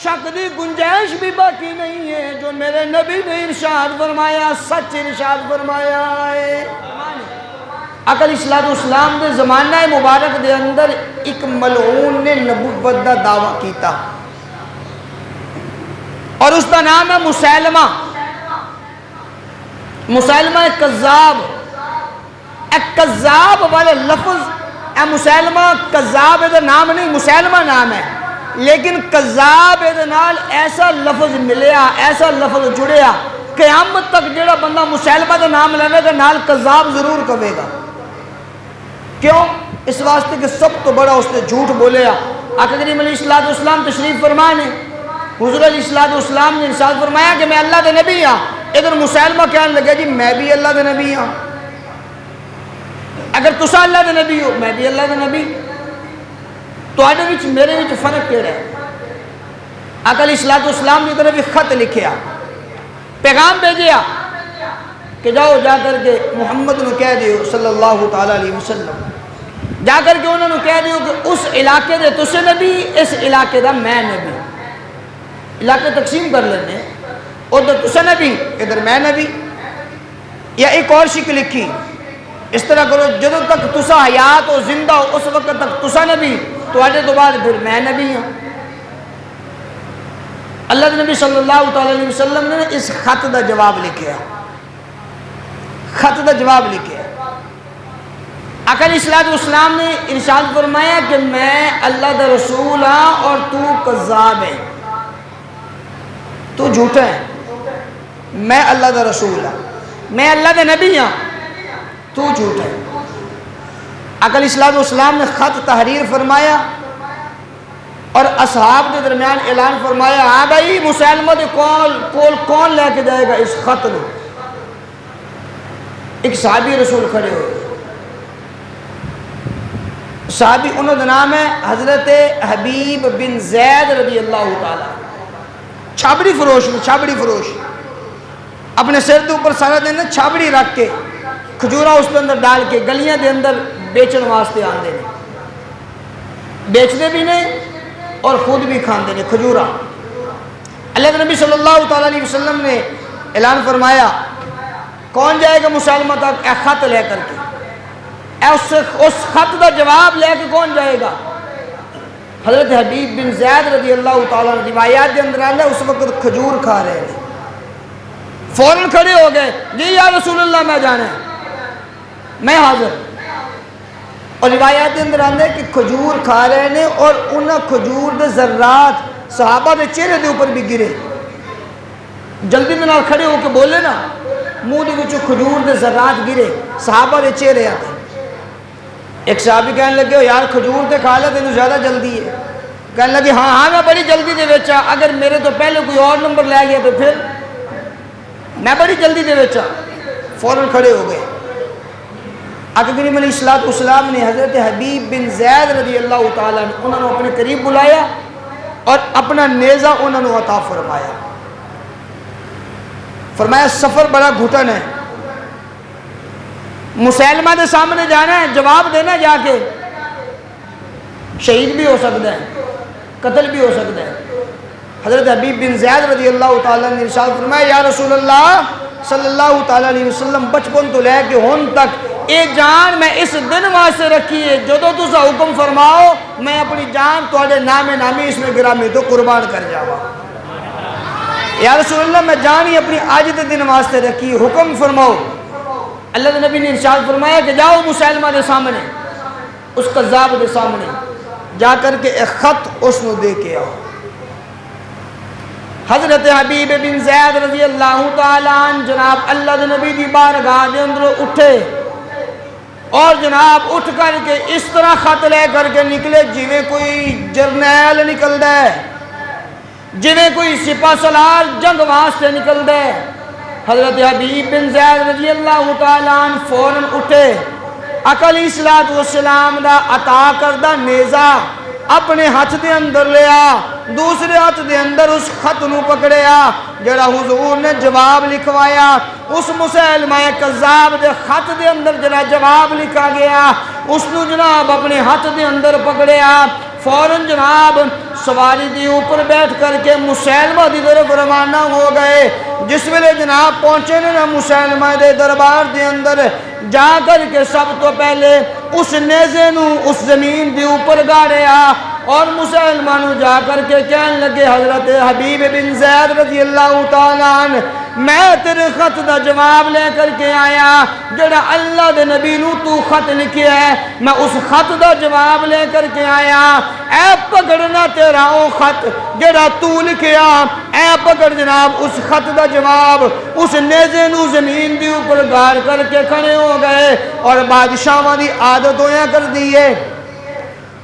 شک دی گنجائش بھی باقی نہیں ہے جو میرے نبی نے ارشاد فرمایا سچ ارشاد فرمایا ہے۔ آقا علیہ السلام دے زمانہ مبارک دے اندر ایک ملعون نے نبوت دا دعویٰ کیتا اور اس کا نام ہے مسیلمہ۔ مسیلمہ کذاب، ایک کذاب والے لفظ اے مسیلمہ کذاب ہے نام نہیں، مسیلمہ نام ہے، لیکن کذاب ہے نال ایسا لفظ ملیا، ایسا لفظ جڑیا، قیامت تک جڑا بندہ مسیلمہ دا نام لینے گا نال کذاب ضرور کہے گا۔ کیوں؟ اس واسطے کہ سب تو بڑا اس نے جھوٹ بولیا۔ آقا کریم علیہ السلام تشریف فرمانے، حضور علیہ السلام نے ارشاد فرمایا کہ میں اللہ دے نبی ہاں۔ ادھر مسیلمہ کہنے لگا جی میں بھی اللہ دے نبی ہاں، اگر تسا اللہ دے نبی ہو میں بھی اللہ دے نبی، تو آڈے وچ میرے وچ فرق کیڑا ہے؟ آقا علیہ السلام نے طرف ایک خط لکھیا، پیغام بھیجیا کہ جاؤ جا کر کے محمد نے کہہ دیو صلی اللہ تعالیٰ علیہ وسلم، جا کر کے انہوں نے کہہ دیو کہ اس علاقے دے تسے نبی، اس علاقے دا میں نبی، علاقے تقسیم کر لینے، ادھر تسے نبی ادھر میں نبی۔ یا ایک اور شکل لکھی، اس طرح کرو جدوں تک تسا حیات ہو زندہ ہو اس وقت تک تسا نبی، تو آجے تو بعد پھر میں نبی ہوں۔ اللہ کے نبی صلی اللہ علیہ وسلم نے اس خط دا جواب لکھیا، خط دا جواب لکھیا۔ آقا علیہ السلام نے ارشاد فرمایا کہ میں اللہ دا رسول ہاں اور تو کذاب ہے، تو جھوٹا ہے، میں اللہ دا رسول ہاں، میں اللہ دا نبی ہاں، تو جھوٹا ہے۔ آقا علیہ السلام نے خط تحریر فرمایا اور اصحاب کے درمیان اعلان فرمایا ہاں بھائی مسیلمہ دے کون لے کے جائے گا اس خط میں؟ ایک صحابی رسول کھڑے ہوئے، صحابی انہوں کا نام ہے حضرت حبیب بن زید رضی اللہ تعالیٰ، چھابڑی فروش میں، چھابڑی فروش، اپنے سر کے اوپر سارا دن چھابڑی رکھ کے کھجورا اس کے اندر ڈال کے گلیاں دے اندر بیچن واسطے آندے نے، بیچتے بھی نہیں اور خود بھی کھاندے نے کھجورا۔ اللہ کے نبی صلی اللہ علیہ وسلم نے اعلان فرمایا کون جائے گا مسلمہ تک؟ اے خط لے کر کے، اس خط کا جواب لے کے کون جائے گا؟ حضرت حبیب بن زید رضی اللہ تعالیٰ عنہ روایات کے اندر آلہ اس وقت کھجور کھا رہے ہیں، فوراً کھڑے ہو گئے جی یا رسول اللہ میں جانا ہے، میں حاضر۔ اور روایات کے اندر آلہ کہ کھجور کھا رہے ہیں اور انہاں کھجور دے ذرات صحابہ دے چہرے دے اوپر بھی گرے، جلدی میں نال کھڑے ہو کے بولے نا، منہ دے وچوں کھجور دے ذرات گرے، صحابہ دے چہرے آتے۔ ایک صحابی کہنے لگے یار کھجور دے کھا لے تینوں زیادہ جلدی ہے، کہنے لگے ہاں میں بڑی جلدی دے وچا، اگر میرے تو پہلے کوئی اور نمبر لے گیا تو پھر میں بڑی جلدی دے وچا۔ فوراً کھڑے ہو گئے۔ آقا کریم علیہ السلام نے حضرت حبیب بن زید رضی اللہ تعالیٰ عنہ انہوں نے اپنے قریب بلایا اور اپنا نیزہ انہوں نے عطا فرمایا، فرمایا سفر بڑا گھٹن ہے، مسیلمہ دے سامنے جانا ہے، جواب دینا جا کے، شہید بھی ہو سکتا ہے، قتل بھی ہو سکتا ہے۔ حضرت حبیب بن زید رضی اللہ تعالیٰ نے ارشاد فرمایا یا رسول اللہ صلی اللہ تعالیٰ علیہ وسلم بچپن تو لے کے ہون تک اے جان میں اس دن واسطے رکھی ہے جدو تسا حکم فرماؤ میں اپنی جان تواڈے نام نامی اس میں گرامی تو قربان کر جاوا۔ یا رسول اللہ میں جان ہی اپنی آج دے دن واسطے رکھی، حکم فرماؤ۔ اللہ کے نبی نے ارشاد فرمایا کہ جاؤ مسیلمہ دے سامنے، اس قذاب دے سامنے جا کر کے ایک خط اس نے دے کے آؤ۔ حضرت حبیب بن زید رضی اللہ تعالیٰ عنہ جناب اللہ دے نبی دی بارگاہ دے اندر اٹھے اور جناب اٹھ کر کے اس طرح خط لے کر کے نکلے جویں کوئی جرنیل نکل دے، جویں کوئی سپہ سالار جنگ واسطے نکل دے۔ حضرت حبیب بن زید رضی اللہ تعالیٰ عنہ فوراً اٹھے، آقا علیہ السلام دا عطا کردہ نیزہ اپنے ہاتھ دے اندر لیا، دوسرے ہاتھ دے اندر اس خط نو پکڑیا جڑا حضور نے جواب لکھوایا، اس مسیلمہ کذاب دے خط دے اندر جڑا جواب لکھا گیا اس نو جناب اپنے ہاتھ دے اندر پکڑیا، فوراً جناب سواری دی اوپر بیٹھ کر کے مسیلمہ دی طرف روانہ ہو گئے. جس ویلے جناب پہنچے نا مسیلمہ دے دربار دے اندر جا کر کے سب تو پہلے اس نیزے نو اس زمین دے اوپر گاڑیا اور مسلمہ نو جا کر کے کہنے لگے حضرت حبیب بن زید رضی اللہ تعالیٰ عنہ میں تیرے خط دا جواب لے کر کے آیا جڑا اللہ دے نبی نو تو خط لکھیا ہے میں اس خط دا جواب لے کر کے آیا. اے پکڑنا تیرا او خط جڑا تو لکھیا اے پکڑ جناب اس خط دا جواب. اس نیزے نو زمین دی اوپر گاڑ کر کے کھڑے ہو گئے اور بادشاہاں دی عادت ہویا کر دیئے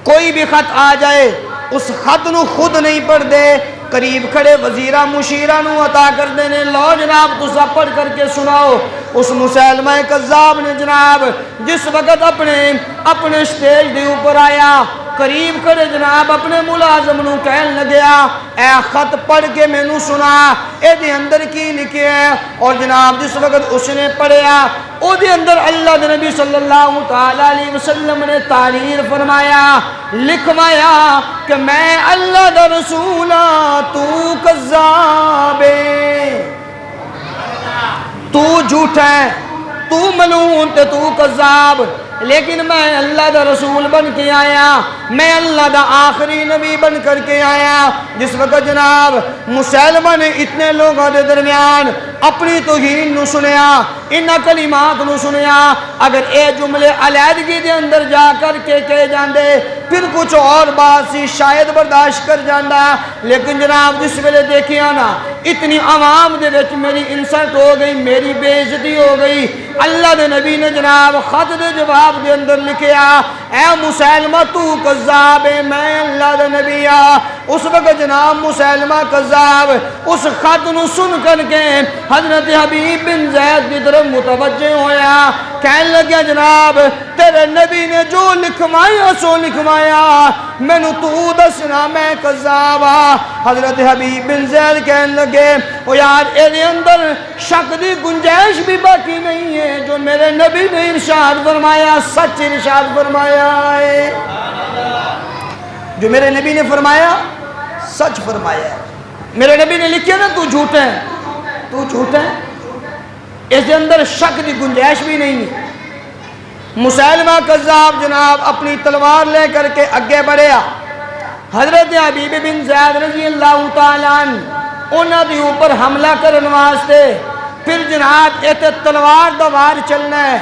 کوئی بھی خط آ جائے اس خط نو خود نہیں پڑھ دے قریب کھڑے وزیرہ مشیرہ نو عطا کر دینے لو جناب تو سب پڑھ کر کے سناؤ. اس مسلمہ کذاب نے جناب جس وقت اپنے سٹیج دے اوپر آیا قریب کھڑے جناب اپنے ملازم نو کہن لگیا اے خط پڑھ کے میں نو سنا اے دے اندر کی لکھے ہے. اور جناب جس وقت اس نے پڑھیا او دے اندر اللہ دے نبی صلی اللہ تعالیٰ علیہ وسلم نے تعریر فرمایا لکھوایا کہ میں اللہ دا رسول تو کذاب تو جھوٹا ہے تو ملعون تے تو کذاب لیکن میں اللہ دا رسول بن کے آیا میں اللہ دا آخری نبی بن کر کے آیا. جس وقت جناب مسلمہ نے اتنے لوگوں دے درمیان اپنی توہین نو سنیا انہا کلمات نو سنیا اگر اے جملے علیحدگی دے اندر جا کر کے کہے جاندے پھر کچھ اور بات سی شاید برداشت کر جاندہ لیکن جناب جس ویلے دیکھیا نا اتنی عوام دے وچ میری انسلٹ ہو گئی میری بے عزتی ہو گئی. اللہ دے نبی نے جناب خط دے جواب دے اندر لکھیا اے مسلمہ تو کذاب میں اللہ دے نبی اس وقت جناب مسلمہ کذاب اس خط نو سن کر کے حضرت حبیب بن زید کی طرف متوجہ ہویا کہنے لگیا جناب تیرے نبی نے جو لکھوایا سو لکھوایا میں نو تو دسنا میں کذاب. حضرت حبیب بن زید کہنے لگے او یار اے اندر شک دی گنجائش بھی باقی نہیں ہے جو میرے نبی نے ارشاد فرمایا سچ ارشاد فرمایا ہے جو میرے نبی نے فرمایا سچ فرمایا ہے. میرے نبی نے لکھیا نا تو جھوٹ ہے تو جھوٹ ہے اس اندر شک دی گنجائش بھی نہیں ہے. مسلمہ کذاب جناب اپنی تلوار لے کر کے اگے بڑھیا حضرت حبیب بن زید رضی اللہ تعالیٰ عنہ انہاں دی اوپر حملہ کرن واسطے پھر جناب ایتے تلوار دا وار چلنا ہے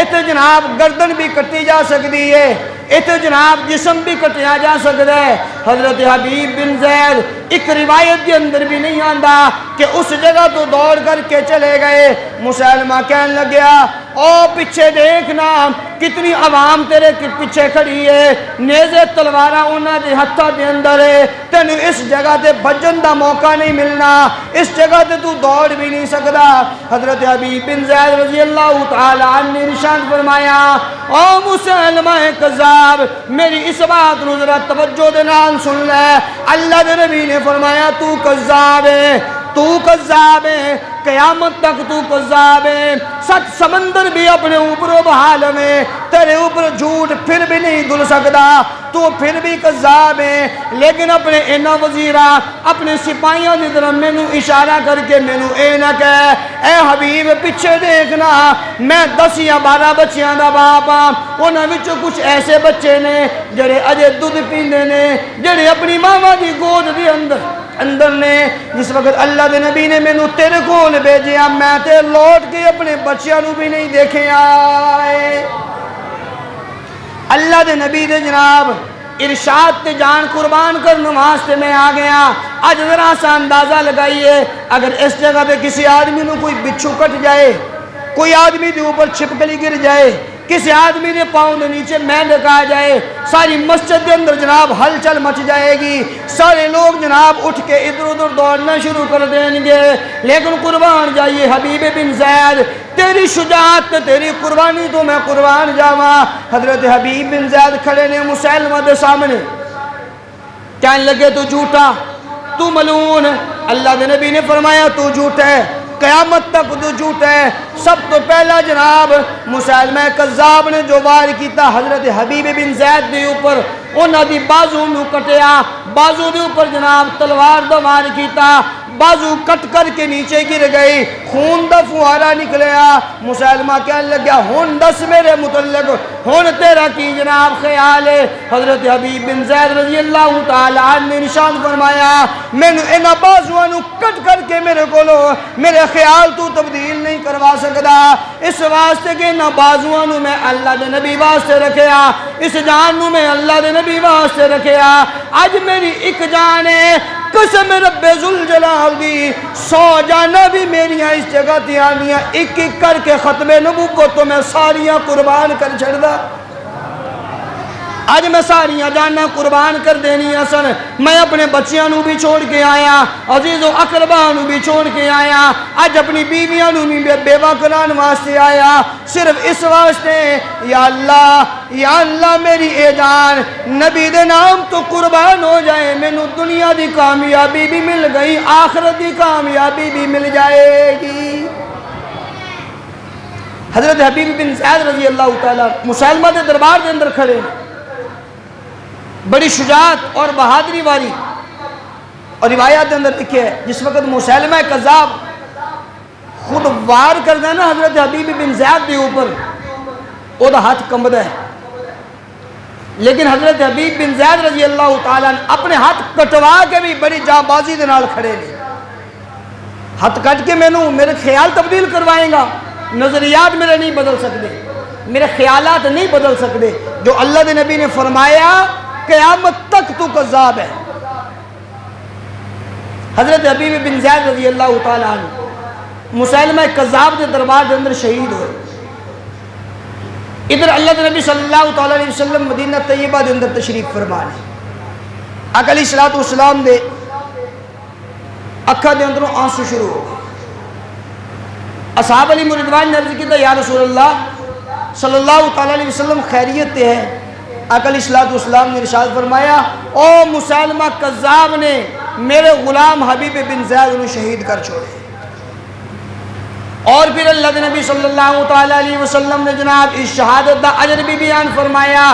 ایتے جناب گردن بھی کٹی جا سکتی ہے ایتے جناب جسم بھی کٹیا جا سکتا ہے. حضرت حبیب بن زید ایک روایت کے اندر بھی نہیں آندا کہ اس جگہ تو دوڑ کر کے چلے گئے. مسلمہ کہنے لگیا او پیچھے دیکھنا کتنی عوام تیرے پیچھے کھڑی ہے نیزے تلوارہ انہاں دے ہتھاں دے اندر ہے تینوں اس جگہ تے بھجن دا موقع نہیں ملنا اس جگہ تے تو دوڑ بھی نہیں سکتا. حضرت حبیب بن زید رضی اللہ تعالیٰ عنہ نے ارشاد فرمایا او مسلمہ کذاب میری اس بات نو ذرا توجہ دے نال سن لے. اللہ دے نبی نے فرمایا تو کذاب ہے تو کذاب ہے قیامت تک تو کذاب ہے. سچ سمندر بھی اپنے اوپر بحال میں تیرے اوپر جھوٹ پھر بھی نہیں دھل سکتا تو پھر بھی کذاب ہے. لیکن اپنے اینا وزیرہ اپنے سپاہیاں دی طرف میں نو اشارہ کر کے میں نو اے نہ کہے اے حبیب پیچھے دیکھنا میں 10 یا 12 بچیاں دا باپ انہاں وچوں کچھ ایسے بچے نے جڑے اجے دودھ پیندے نے جڑے اپنی ماما دی گود دی اندر نے. جس وقت اللہ دے نبی نے میں نو تیرے کول بھیجیا میں تے لوٹ کے اپنے بچیاں نو بھی نہیں دیکھے آئے. اللہ دے نبی دے جناب ارشاد تے جان قربان کرنے واسطے میں آ گیا. آج ذرا سا اندازہ لگائیے اگر اس جگہ پہ کسی آدمی نو کوئی بچھو کٹ جائے کوئی آدمی دے اوپر چھپکلی گر جائے کسی آدمی نے پاؤں دے نیچے مینڈک آ جائے ساری مسجد کے اندر جناب ہلچل مچ جائے گی سارے لوگ جناب اٹھ کے ادھر ادھر دوڑنا شروع کر دیں گے. لیکن قربان جائیے حبیب بن زید تیری شجاعت تیری قربانی تو میں قربان جاواں. حضرت حبیب بن زید کھڑے نے مسلمہ دے سامنے کہنے لگے تو جھوٹا تو ملعون. اللہ دے نبی نے فرمایا تو جھوٹ ہے قیامت تک تو جھوٹ ہے۔ سب تو پہلا جناب مسیلمہ کذاب نے جو وار کیتا حضرت حبیب بن زید دے اوپر، انہاں دی بازو نو کٹیا، بازو دے اوپر جناب تلوار دا وار کیتا، بازو کٹ کر کے نیچے گر گئی، خون دا فوارہ نکلیا۔ مسیلمہ کہنے لگا ہن دس میرے متعلق، ہن تیرا کی جناب خیال ہے؟ حضرت حبیب بن زید رضی اللہ تعالیٰ عنہ نے نشان فرمایا میں نے انہاں بازوਆਂ نو کٹ کر کے میرے کولو میرے خیال تو تبدیل نہیں کروا سکدا، اس واسطے کہ انہاں بازوਆਂ نو میں اللہ دے نبی واسطے رکھیا، اس جان نو میں اللہ دے نبی واسطے رکھیا۔ اج میری ایک جان ہے، قسم رب ذوالجلال دی 100 جانا بھی میریاں اس جگہ تے آنیاں، ایک ایک کر کے ختم نبوت تو میں ساریاں قربان کر چھڑدا۔ آج میں ساریاں جانا قربان کر دینی سن، میں اپنے بچیاں نو بھی چھوڑ کے آیا، عزیز و اقرباں نو بھی چھوڑ کے آیا، آج اپنی بیویاں نو بھی بیوہ کران واسطے آیا، صرف اس واسطے یا اللہ میری اے جان نبی دے نام تو قربان ہو جائے، میں نو دنیا دی کامیابی بھی مل گئی، آخرت دی کامیابی بھی مل جائے گی۔ حضرت حبیب بن زید رضی اللہ تعالیٰ مسیلمہ دے دربار دے اندر کھڑے، بڑی شجاعت اور بہادری والی، اور روایات دے اندر لکھے ہے جس وقت مسیلمہ کذاب خود وار کر دینا حضرت حبیب بن زید دے اوپر، او دا ہاتھ کمبدا ہے، لیکن حضرت حبیب بن زید رضی اللہ تعالیٰ اپنے ہاتھ کٹوا کے بھی بڑی جاں بازی دے نال کھڑے نہیں، ہاتھ کٹ کے میرے خیال تبدیل کروائیں گا، نظریات میرے نہیں بدل سکتے، میرے خیالات نہیں بدل سکتے، جو اللہ دے نبی نے فرمایا قیامت تک تو کذاب ہے۔ حضرت حبیب بن زید رضی اللہ تعالیٰ عنہ مسیلمہ کذاب دے دربار دے اندر شہید ہوئے، ادھر اللہ دے نبی صلی اللہ تعالیٰ علیہ وسلم مدینہ طیبہ دے اندر تشریف فرمانے، آقا علیہ السلام دے اکھا دے اندروں آنسو شروع ہو گئے۔ اصحاب علی مردوان نے عرض کیتا یا رسول اللہ صلی اللہ تعالیٰ علیہ وسلم خیریت تے ہے؟ آقا علیہ السلام نے ارشاد فرمایا او مسیلمہ کذاب نے میرے غلام حبیب بن زید انہوں شہید کر چھوڑے۔ اور پھر اللہ کے نبی صلی اللہ تعالیٰ علیہ وسلم نے جناب اس شہادت دا اجر بھی بیان فرمایا،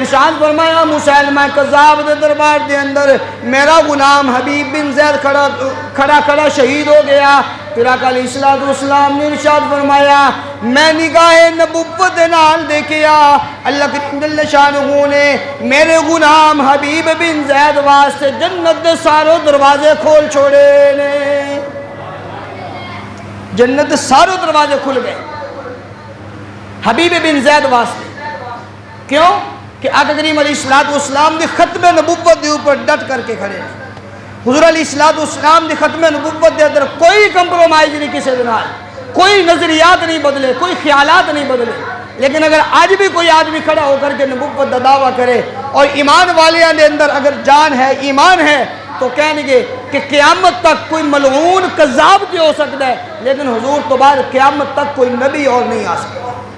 ارشاد فرمایا مسیلمہ کذاب دے دربار دے اندر میرا غلام حبیب بن زید کھڑا شہید ہو گیا۔ پھر آقا علیہ السلام نے ارشاد فرمایا میں نگاہ نبوت دے نال دیکھیا اللہ کریم جل شانہ نے میرے غلام حبیب بن زید واسطے جنت دے سارے دروازے کھول چھوڑے نے، جنت دے سارے دروازے کھل گئے حبیب بن زید واسطے۔ کیوں کہ آقا کریم علیہ السلام نے ختم نبوت دے اوپر ڈٹ کر کے کھڑے ہیں۔ حضور علیہ السلام نے ختم نبوت دے اندر کوئی کمپرومائز نہیں کسی دے نال، کوئی نظریات نہیں بدلے، کوئی خیالات نہیں بدلے۔ لیکن اگر آج بھی کوئی آدمی کھڑا ہو کر کے نبوت دا دعویٰ کرے اور ایمان والیاں دے اندر اگر جان ہے ایمان ہے تو کہیں گے کہ قیامت تک کوئی ملعون کذاب کی ہو سکتا ہے، لیکن حضور تو بعد قیامت تک کوئی نبی اور نہیں آ سکتا۔